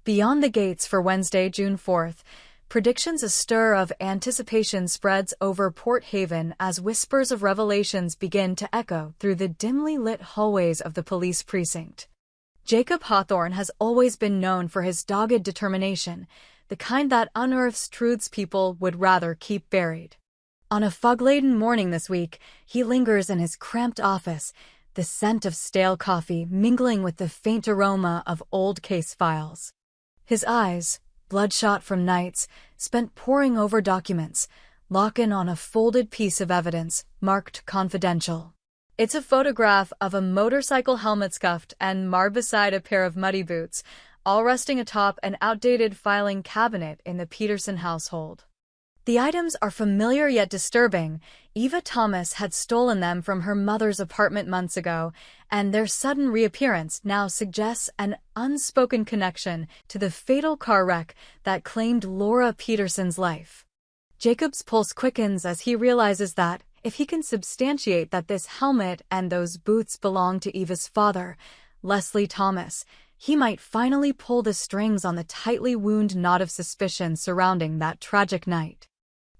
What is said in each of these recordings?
Beyond the gates for Wednesday, June 4th, predictions a stir of anticipation spreads over Port Haven as whispers of revelations begin to echo through the dimly lit hallways of the police precinct. Jacob Hawthorne has always been known for his dogged determination, the kind that unearths truths people would rather keep buried. On a fog-laden morning this week, he lingers in his cramped office, the scent of stale coffee mingling with the faint aroma of old case files. His eyes, bloodshot from nights spent poring over documents, lock in on a folded piece of evidence marked confidential. It's a photograph of a motorcycle helmet scuffed and marred beside a pair of muddy boots, all resting atop an outdated filing cabinet in the Peterson household. The items are familiar yet disturbing. Eva Thomas had stolen them from her mother's apartment months ago, and their sudden reappearance now suggests an unspoken connection to the fatal car wreck that claimed Laura Peterson's life. Jacob's pulse quickens as he realizes that, if he can substantiate that this helmet and those boots belong to Eva's father, Leslie Thomas, he might finally pull the strings on the tightly wound knot of suspicion surrounding that tragic night.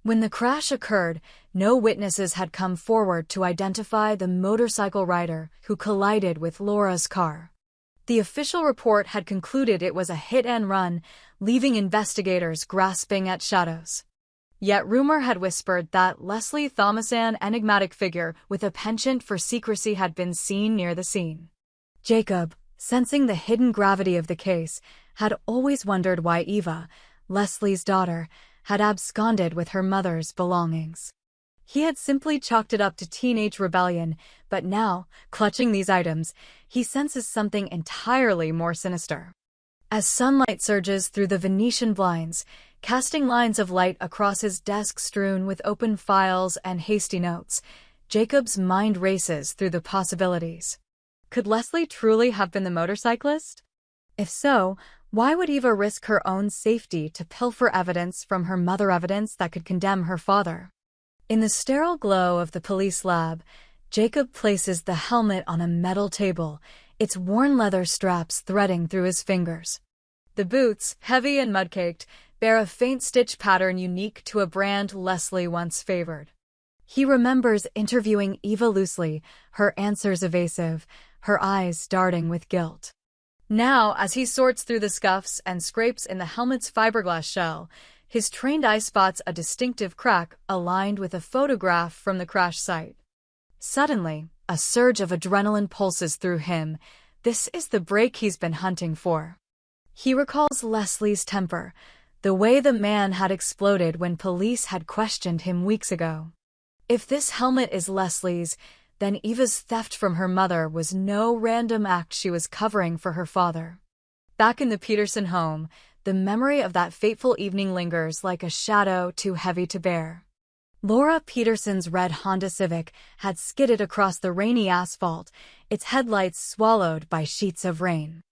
When the crash occurred, no witnesses had come forward to identify the motorcycle rider who collided with Laura's car. The official report had concluded it was a hit-and-run, leaving investigators grasping at shadows. Yet rumor had whispered that Leslie Thomas, an enigmatic figure with a penchant for secrecy, had been seen near the scene. Jacob, sensing the hidden gravity of the case, had always wondered why Eva, Leslie's daughter, had absconded with her mother's belongings. He had simply chalked it up to teenage rebellion, but now, clutching these items, he senses something entirely more sinister. As sunlight surges through the Venetian blinds, casting lines of light across his desk strewn with open files and hasty notes, Jacob's mind races through the possibilities. Could Leslie truly have been the motorcyclist? If so, why would Eva risk her own safety to pilfer evidence from her mother, evidence that could condemn her father? In the sterile glow of the police lab, Jacob places the helmet on a metal table, its worn leather straps threading through his fingers. The boots, heavy and mud-caked, bear a faint stitch pattern unique to a brand Leslie once favored. He remembers interviewing Eva loosely, her answers evasive, her eyes darting with guilt. Now, as he sorts through the scuffs and scrapes in the helmet's fiberglass shell, his trained eye spots a distinctive crack aligned with a photograph from the crash site. Suddenly, a surge of adrenaline pulses through him. This is the break he's been hunting for. He recalls Leslie's temper, the way the man had exploded when police had questioned him weeks ago. If this helmet is Leslie's, then Eva's theft from her mother was no random act she was covering for her father. Back in the Peterson home, the memory of that fateful evening lingers like a shadow too heavy to bear. Laura Peterson's red Honda Civic had skidded across the rainy asphalt, its headlights swallowed by sheets of rain.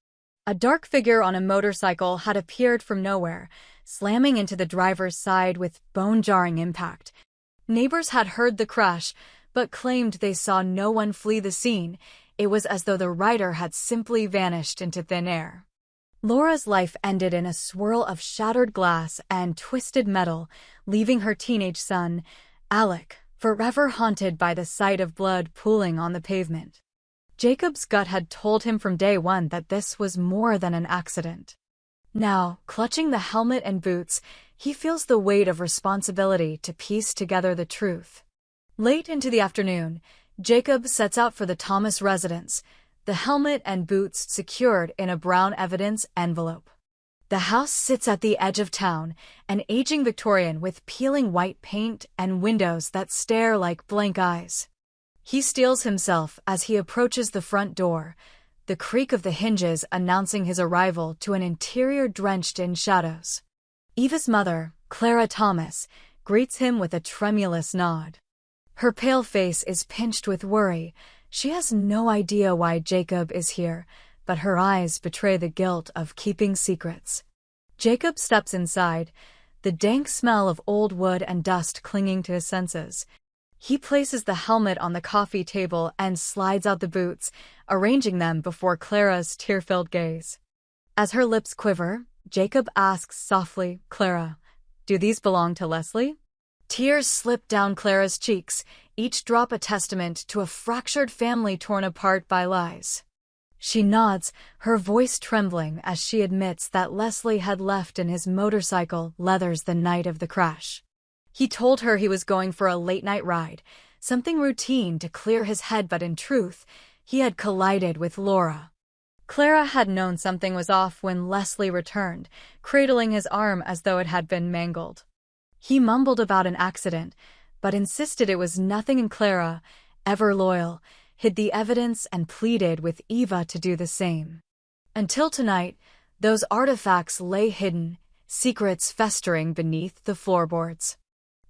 A dark figure on a motorcycle had appeared from nowhere, slamming into the driver's side with bone-jarring impact. Neighbors had heard the crash, but claimed they saw no one flee the scene. It was as though the rider had simply vanished into thin air. Laura's life ended in a swirl of shattered glass and twisted metal, leaving her teenage son, Alec, forever haunted by the sight of blood pooling on the pavement. Jacob's gut had told him from day one that this was more than an accident. Now, clutching the helmet and boots, he feels the weight of responsibility to piece together the truth. Late into the afternoon, Jacob sets out for the Thomas residence, the helmet and boots secured in a brown evidence envelope. The house sits at the edge of town, an aging Victorian with peeling white paint and windows that stare like blank eyes. He steels himself as he approaches the front door, the creak of the hinges announcing his arrival to an interior drenched in shadows. Eva's mother, Clara Thomas, greets him with a tremulous nod. Her pale face is pinched with worry. She has no idea why Jacob is here, but her eyes betray the guilt of keeping secrets. Jacob steps inside, the dank smell of old wood and dust clinging to his senses. He places the helmet on the coffee table and slides out the boots, arranging them before Clara's tear-filled gaze. As her lips quiver, Jacob asks softly, "Clara, do these belong to Leslie?" Tears slip down Clara's cheeks, each drop a testament to a fractured family torn apart by lies. She nods, her voice trembling as she admits that Leslie had left in his motorcycle leathers the night of the crash. He told her he was going for a late-night ride, something routine to clear his head, but in truth, he had collided with Laura. Clara had known something was off when Leslie returned, cradling his arm as though it had been mangled. He mumbled about an accident, but insisted it was nothing, and Clara, ever loyal, hid the evidence and pleaded with Eva to do the same. Until tonight, those artifacts lay hidden, secrets festering beneath the floorboards.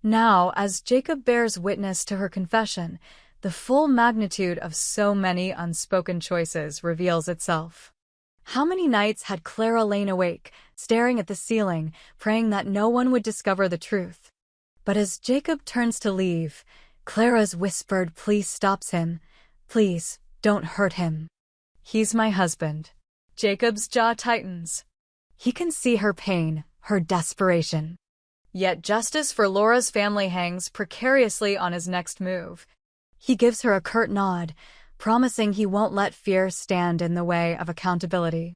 Now, as Jacob bears witness to her confession, the full magnitude of so many unspoken choices reveals itself. How many nights had Clara lain awake, staring at the ceiling, praying that no one would discover the truth? But as Jacob turns to leave, Clara's whispered plea stops him. "Please, don't hurt him. He's my husband." Jacob's jaw tightens. He can see her pain, her desperation. Yet justice for Laura's family hangs precariously on his next move. He gives her a curt nod, promising he won't let fear stand in the way of accountability.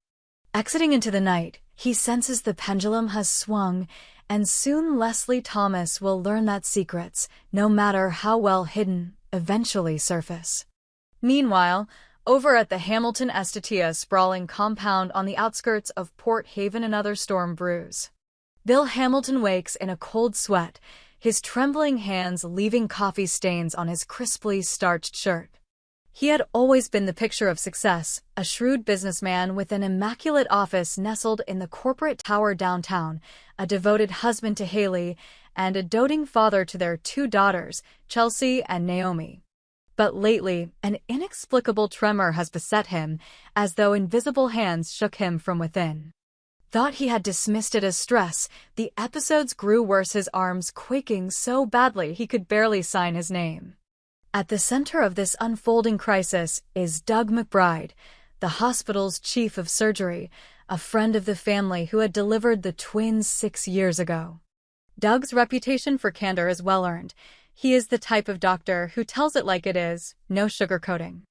Exiting into the night, he senses the pendulum has swung, and soon Leslie Thomas will learn that secrets, no matter how well hidden, eventually surface. Meanwhile, over at the Hamilton Estatia sprawling compound on the outskirts of Port Haven, another storm brews. Bill Hamilton wakes in a cold sweat, his trembling hands leaving coffee stains on his crisply starched shirt. He had always been the picture of success, a shrewd businessman with an immaculate office nestled in the corporate tower downtown, a devoted husband to Haley, and a doting father to their two daughters, Chelsea and Naomi. But lately, an inexplicable tremor has beset him, as though invisible hands shook him from within. Thought he had dismissed it as stress, the episodes grew worse, his arms quaking so badly he could barely sign his name. At the center of this unfolding crisis is Doug McBride, the hospital's chief of surgery, a friend of the family who had delivered the twins 6 years ago. Doug's reputation for candor is well-earned. He is the type of doctor who tells it like it is, no sugarcoating.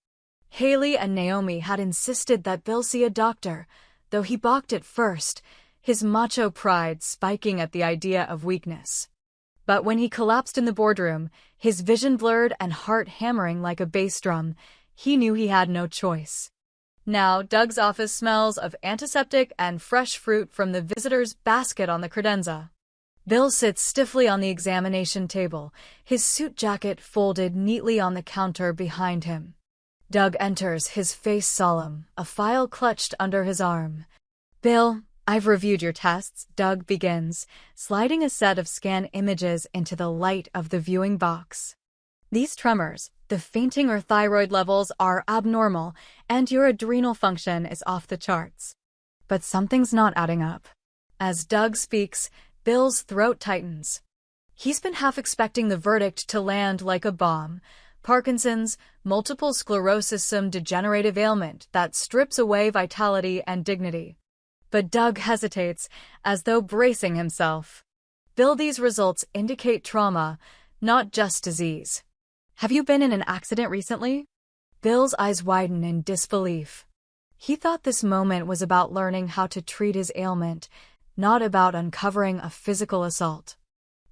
Haley and Naomi had insisted that Bill see a doctor, though he balked at first, his macho pride spiking at the idea of weakness. But when he collapsed in the boardroom, his vision blurred and heart hammering like a bass drum, he knew he had no choice. Now, Doug's office smells of antiseptic and fresh fruit from the visitor's basket on the credenza. Bill sits stiffly on the examination table, his suit jacket folded neatly on the counter behind him. Doug enters, his face solemn, a file clutched under his arm. "Bill, I've reviewed your tests," Doug begins, sliding a set of scan images into the light of the viewing box. "These tremors, the fainting or thyroid levels are abnormal, and your adrenal function is off the charts. But something's not adding up." As Doug speaks, Bill's throat tightens. He's been half expecting the verdict to land like a bomb. Parkinson's, multiple sclerosis, some degenerative ailment that strips away vitality and dignity. But Doug hesitates, as though bracing himself. "Bill, these results indicate trauma, not just disease. Have you been in an accident recently?" Bill's eyes widen in disbelief. He thought this moment was about learning how to treat his ailment, not about uncovering a physical assault.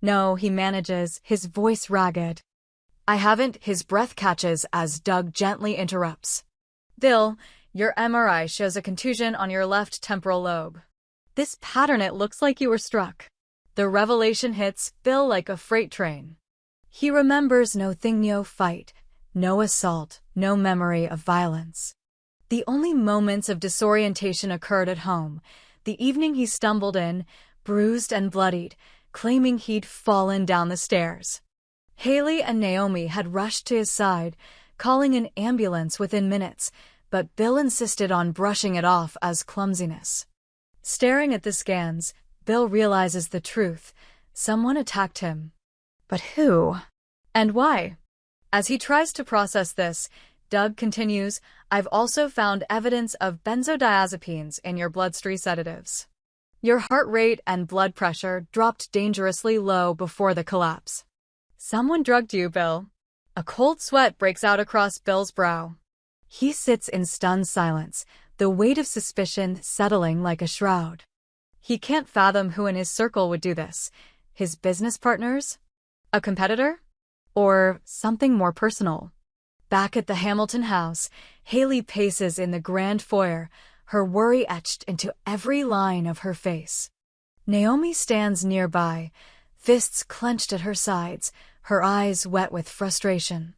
"No," he manages, his voice ragged. "I haven't," his breath catches as Doug gently interrupts. "Bill, your MRI shows a contusion on your left temporal lobe. This pattern, it looks like you were struck." The revelation hits Bill like a freight train. He remembers no fight, no assault, no memory of violence. The only moments of disorientation occurred at home, the evening he stumbled in, bruised and bloodied, claiming he'd fallen down the stairs. Haley and Naomi had rushed to his side, calling an ambulance within minutes, but Bill insisted on brushing it off as clumsiness. Staring at the scans, Bill realizes the truth. Someone attacked him. But who? And why? As he tries to process this, Doug continues, "I've also found evidence of benzodiazepines in your bloodstream sedatives. Your heart rate and blood pressure dropped dangerously low before the collapse. Someone drugged you, Bill. A cold sweat breaks out across Bill's brow. He sits in stunned silence, the weight of suspicion settling like a shroud. He can't fathom who in his circle would do this. His business partners? A competitor? Or something more personal? Back at the Hamilton house, Haley paces in the grand foyer, her worry etched into every line of her face. Naomi stands nearby, fists clenched at her sides, her eyes wet with frustration.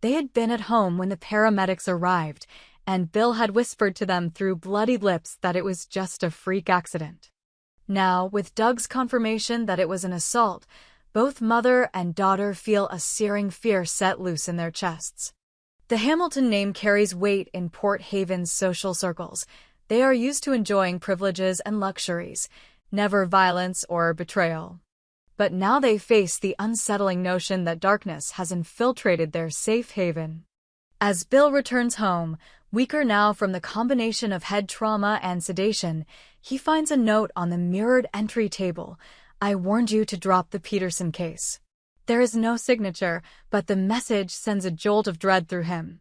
They had been at home when the paramedics arrived, and Bill had whispered to them through bloodied lips that it was just a freak accident. Now, with Doug's confirmation that it was an assault, both mother and daughter feel a searing fear set loose in their chests. The Hamilton name carries weight in Port Haven's social circles. They are used to enjoying privileges and luxuries, never violence or betrayal. But now they face the unsettling notion that darkness has infiltrated their safe haven. As Bill returns home, weaker now from the combination of head trauma and sedation, he finds a note on the mirrored entry table. "I warned you to drop the Peterson case." There is no signature, but the message sends a jolt of dread through him.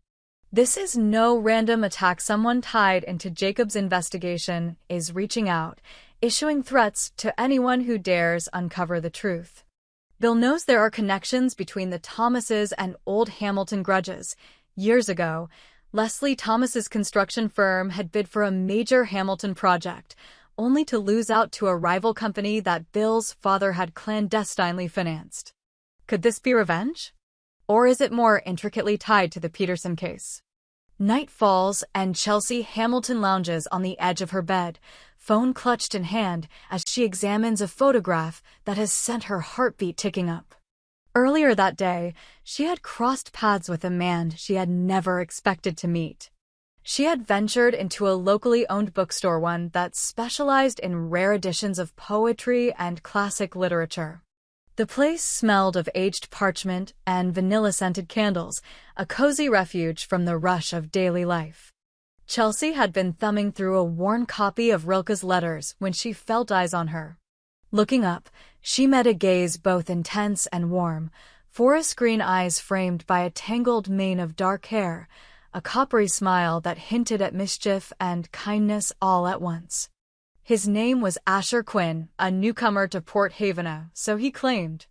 This is no random attack. Someone tied into Jacob's investigation is reaching out, issuing threats to anyone who dares uncover the truth. Bill knows there are connections between the Thomases and old Hamilton grudges. Years ago, Leslie Thomas's construction firm had bid for a major Hamilton project, only to lose out to a rival company that Bill's father had clandestinely financed. Could this be revenge? Or is it more intricately tied to the Peterson case? Night falls and Chelsea Hamilton lounges on the edge of her bed, phone clutched in hand as she examines a photograph that has sent her heartbeat ticking up. Earlier that day, she had crossed paths with a man she had never expected to meet. She had ventured into a locally owned bookstore, one that specialized in rare editions of poetry and classic literature. The place smelled of aged parchment and vanilla-scented candles, a cozy refuge from the rush of daily life. Chelsea had been thumbing through a worn copy of Rilke's letters when she felt eyes on her. Looking up, she met a gaze both intense and warm, forest green eyes framed by a tangled mane of dark hair, a coppery smile that hinted at mischief and kindness all at once. His name was Asher Quinn, a newcomer to Port Haven, so he claimed.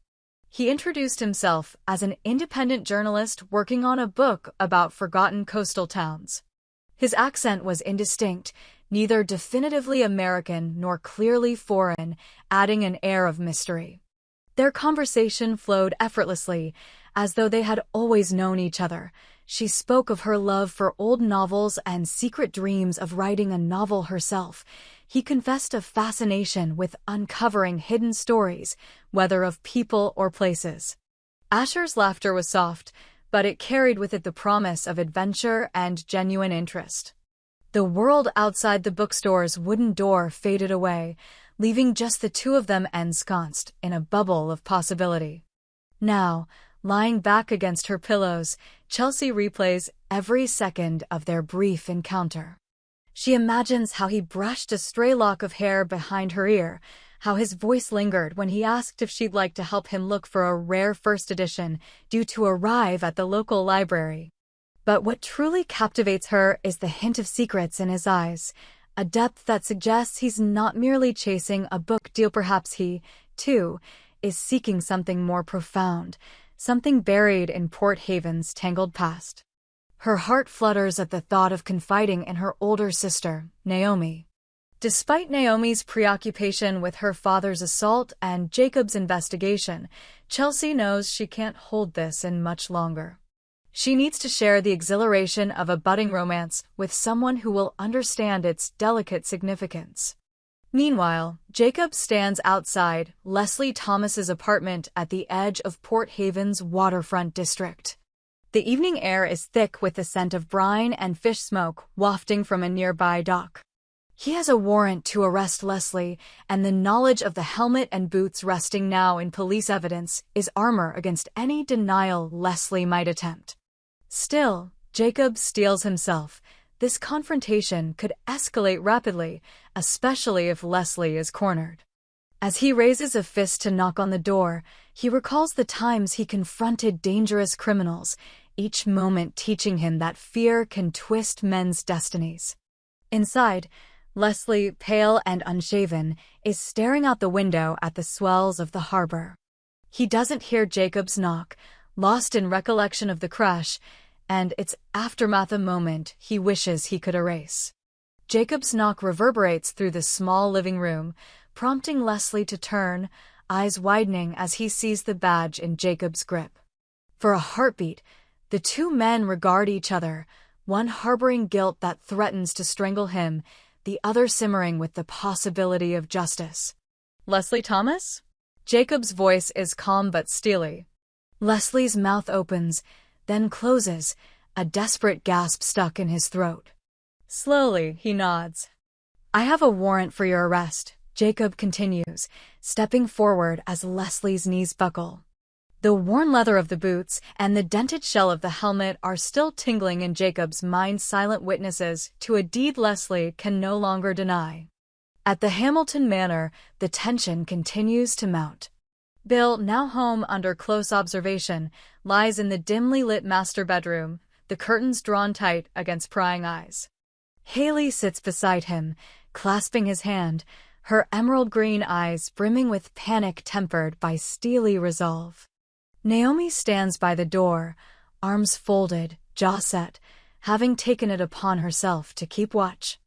He introduced himself as an independent journalist working on a book about forgotten coastal towns. His accent was indistinct, neither definitively American nor clearly foreign, adding an air of mystery. Their conversation flowed effortlessly, as though they had always known each other. She spoke of her love for old novels and secret dreams of writing a novel herself. He confessed a fascination with uncovering hidden stories, whether of people or places. Asher's laughter was soft, but it carried with it the promise of adventure and genuine interest. The world outside the bookstore's wooden door faded away, leaving just the two of them ensconced in a bubble of possibility. Now, lying back against her pillows, Chelsea replays every second of their brief encounter. She imagines how he brushed a stray lock of hair behind her ear, how his voice lingered when he asked if she'd like to help him look for a rare first edition due to arrive at the local library. But what truly captivates her is the hint of secrets in his eyes, a depth that suggests he's not merely chasing a book deal. Perhaps he, too, is seeking something more profound, something buried in Port Haven's tangled past. Her heart flutters at the thought of confiding in her older sister, Naomi. Despite Naomi's preoccupation with her father's assault and Jacob's investigation, Chelsea knows she can't hold this in much longer. She needs to share the exhilaration of a budding romance with someone who will understand its delicate significance. Meanwhile, Jacob stands outside Leslie Thomas's apartment at the edge of Port Haven's waterfront district. The evening air is thick with the scent of brine and fish smoke wafting from a nearby dock. He has a warrant to arrest Leslie, and the knowledge of the helmet and boots resting now in police evidence is armor against any denial Leslie might attempt. Still, Jacob steels himself, This confrontation could escalate rapidly, especially if Leslie is cornered. As he raises a fist to knock on the door, he recalls the times he confronted dangerous criminals, each moment teaching him that fear can twist men's destinies. Inside, Leslie, pale and unshaven, is staring out the window at the swells of the harbor. He doesn't hear Jacob's knock, lost in recollection of the crash, and its aftermath, a moment he wishes he could erase. Jacob's knock reverberates through the small living room, prompting Leslie to turn, eyes widening as he sees the badge in Jacob's grip. For a heartbeat, the two men regard each other, one harboring guilt that threatens to strangle him, the other simmering with the possibility of justice. "Leslie Thomas?" Jacob's voice is calm but steely. Leslie's mouth opens, then closes, a desperate gasp stuck in his throat. Slowly, he nods. "I have a warrant for your arrest," Jacob continues, stepping forward as Leslie's knees buckle. The worn leather of the boots and the dented shell of the helmet are still tingling in Jacob's mind, silent witnesses to a deed Leslie can no longer deny. At the Hamilton Manor, the tension continues to mount. Bill, now home under close observation, lies in the dimly lit master bedroom, the curtains drawn tight against prying eyes. Haley sits beside him, clasping his hand, her emerald green eyes brimming with panic tempered by steely resolve. Naomi stands by the door, arms folded, jaw set, having taken it upon herself to keep watch.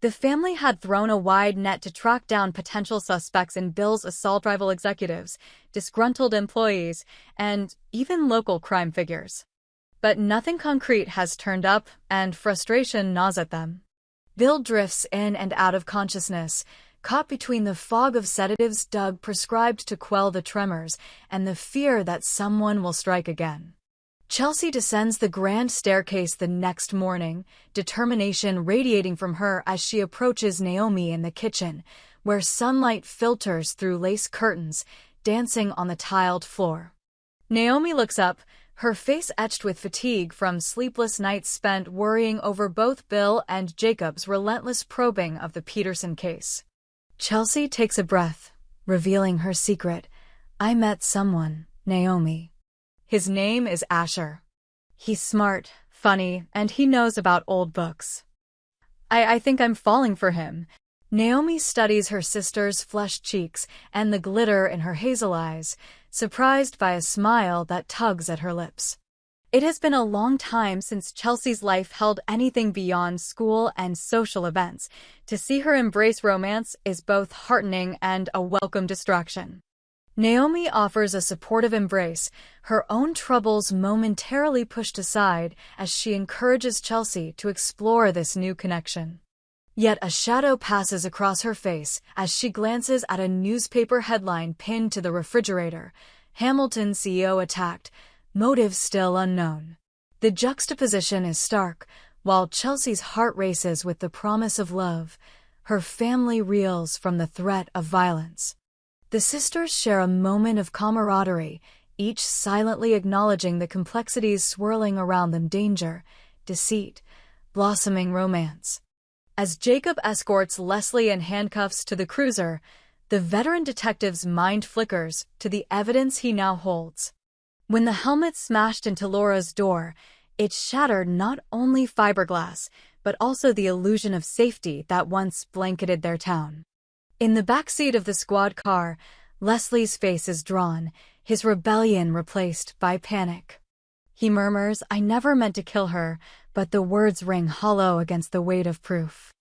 The family had thrown a wide net to track down potential suspects in Bill's assault, rival executives, disgruntled employees, and even local crime figures. But nothing concrete has turned up, and frustration gnaws at them. Bill drifts in and out of consciousness, caught between the fog of sedatives Doug prescribed to quell the tremors and the fear that someone will strike again. Chelsea descends the grand staircase the next morning, determination radiating from her as she approaches Naomi in the kitchen, where sunlight filters through lace curtains, dancing on the tiled floor. Naomi looks up, her face etched with fatigue from sleepless nights spent worrying over both Bill and Jacob's relentless probing of the Peterson case. Chelsea takes a breath, revealing her secret. "I met someone, Naomi. His name is Asher. He's smart, funny, and he knows about old books. I think I'm falling for him." Naomi studies her sister's flushed cheeks and the glitter in her hazel eyes, surprised by a smile that tugs at her lips. It has been a long time since Chelsea's life held anything beyond school and social events. To see her embrace romance is both heartening and a welcome distraction. Naomi offers a supportive embrace, her own troubles momentarily pushed aside as she encourages Chelsea to explore this new connection. Yet a shadow passes across her face as she glances at a newspaper headline pinned to the refrigerator: "Hamilton CEO attacked, motive still unknown." The juxtaposition is stark. While Chelsea's heart races with the promise of love, her family reels from the threat of violence. The sisters share a moment of camaraderie, each silently acknowledging the complexities swirling around them: danger, deceit, blossoming romance. As Jacob escorts Leslie in handcuffs to the cruiser, the veteran detective's mind flickers to the evidence he now holds. When the helmet smashed into Laura's door, it shattered not only fiberglass, but also the illusion of safety that once blanketed their town. In the backseat of the squad car, Leslie's face is drawn, his rebellion replaced by panic. He murmurs, "I never meant to kill her," but the words ring hollow against the weight of proof.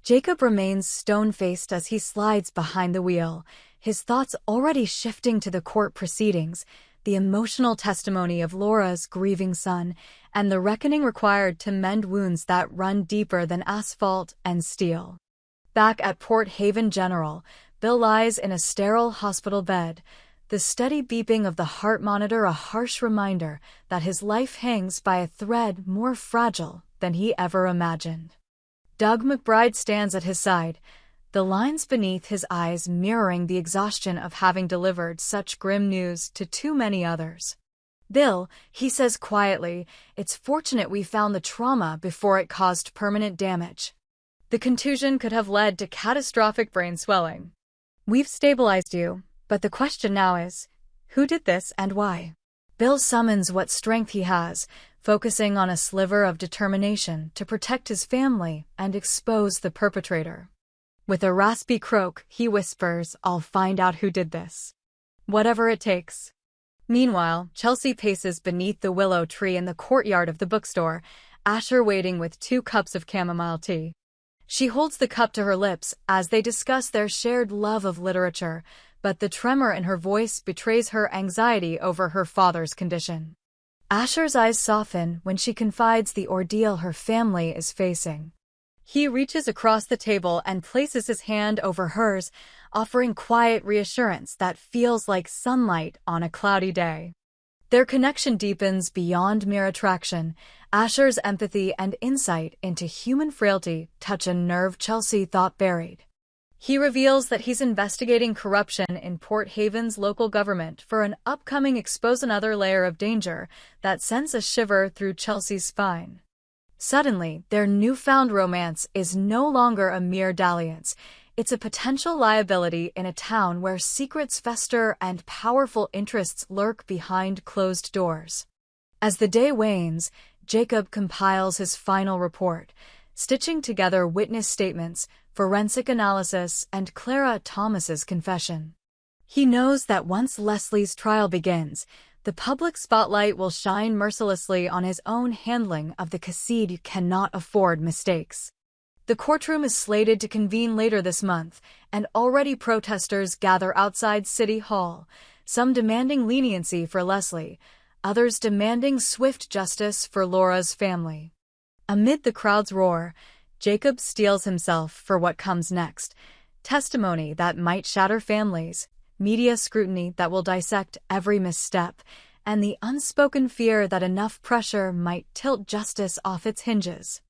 Jacob remains stone-faced as he slides behind the wheel, his thoughts already shifting to the court proceedings, the emotional testimony of Laura's grieving son, and the reckoning required to mend wounds that run deeper than asphalt and steel. Back at Port Haven General, Bill lies in a sterile hospital bed, the steady beeping of the heart monitor a harsh reminder that his life hangs by a thread more fragile than he ever imagined. Doug McBride stands at his side, the lines beneath his eyes mirroring the exhaustion of having delivered such grim news to too many others. "Bill," he says quietly, "it's fortunate we found the trauma before it caused permanent damage. The contusion could have led to catastrophic brain swelling. We've stabilized you, but the question now is, who did this and why?" Bill summons what strength he has, focusing on a sliver of determination to protect his family and expose the perpetrator. With a raspy croak, he whispers, "I'll find out who did this. Whatever it takes." Meanwhile, Chelsea paces beneath the willow tree in the courtyard of the bookstore, Asher waiting with 2 cups of chamomile tea. She holds the cup to her lips as they discuss their shared love of literature, but the tremor in her voice betrays her anxiety over her father's condition. Asher's eyes soften when she confides the ordeal her family is facing. He reaches across the table and places his hand over hers, offering quiet reassurance that feels like sunlight on a cloudy day. Their connection deepens beyond mere attraction. Asher's empathy and insight into human frailty touch a nerve Chelsea thought buried. He reveals that he's investigating corruption in Port Haven's local government for an upcoming expose another layer of danger that sends a shiver through Chelsea's spine. Suddenly, their newfound romance is no longer a mere dalliance. It's a potential liability in a town where secrets fester and powerful interests lurk behind closed doors. As the day wanes, Jacob compiles his final report, stitching together witness statements, forensic analysis, and Clara Thomas's confession. He knows that once Leslie's trial begins, the public spotlight will shine mercilessly on his own handling of the Cassid cannot afford mistakes. The courtroom is slated to convene later this month, and already protesters gather outside City Hall, some demanding leniency for Leslie, others demanding swift justice for Laura's family. Amid the crowd's roar, Jacob steels himself for what comes next: testimony that might shatter families, media scrutiny that will dissect every misstep, and the unspoken fear that enough pressure might tilt justice off its hinges.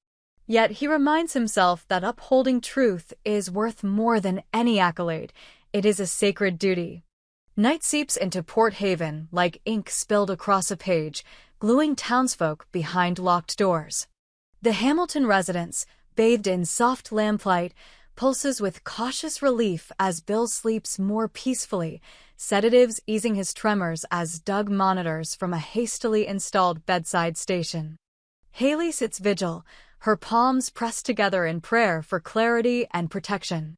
Yet he reminds himself that upholding truth is worth more than any accolade. It is a sacred duty. Night seeps into Port Haven like ink spilled across a page, gluing townsfolk behind locked doors. The Hamilton residence, bathed in soft lamplight, pulses with cautious relief as Bill sleeps more peacefully, sedatives easing his tremors as Doug monitors from a hastily installed bedside station. Haley sits vigil, her palms pressed together in prayer for clarity and protection.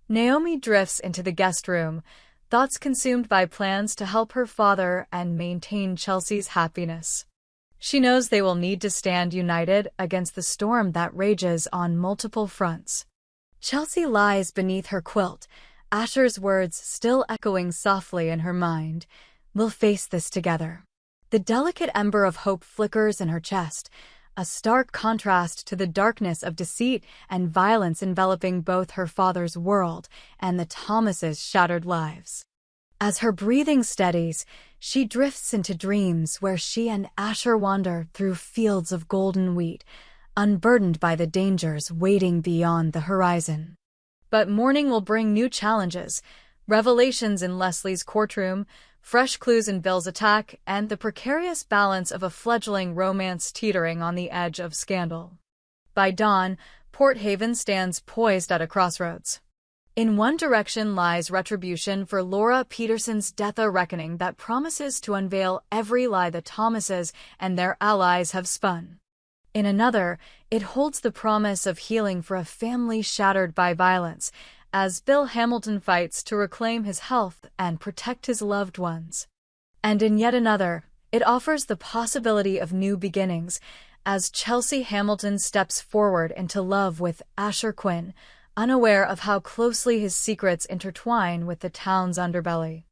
Naomi drifts into the guest room, thoughts consumed by plans to help her father and maintain Chelsea's happiness. She knows they will need to stand united against the storm that rages on multiple fronts. Chelsea lies beneath her quilt, Asher's words still echoing softly in her mind. "We'll face this together." The delicate ember of hope flickers in her chest, a stark contrast to the darkness of deceit and violence enveloping both her father's world and the Thomases' shattered lives. As her breathing steadies, she drifts into dreams where she and Asher wander through fields of golden wheat, unburdened by the dangers waiting beyond the horizon. But morning will bring new challenges: revelations in Leslie's courtroom, fresh clues in Bill's attack, and the precarious balance of a fledgling romance teetering on the edge of scandal. By dawn, Port Haven stands poised at a crossroads. In one direction lies retribution for Laura Peterson's death, a reckoning that promises to unveil every lie the Thomases and their allies have spun. In another, it holds the promise of healing for a family shattered by violence, as Bill Hamilton fights to reclaim his health and protect his loved ones. And in yet another, it offers the possibility of new beginnings, as Chelsea Hamilton steps forward into love with Asher Quinn, unaware of how closely his secrets intertwine with the town's underbelly.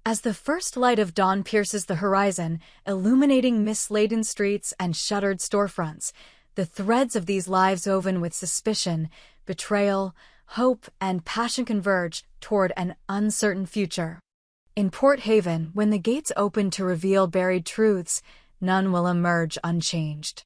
As the first light of dawn pierces the horizon, illuminating mist-laden streets and shuttered storefronts, the threads of these lives woven with suspicion, betrayal, hope, and passion converge toward an uncertain future. In Port Haven, when the gates open to reveal buried truths, none will emerge unchanged.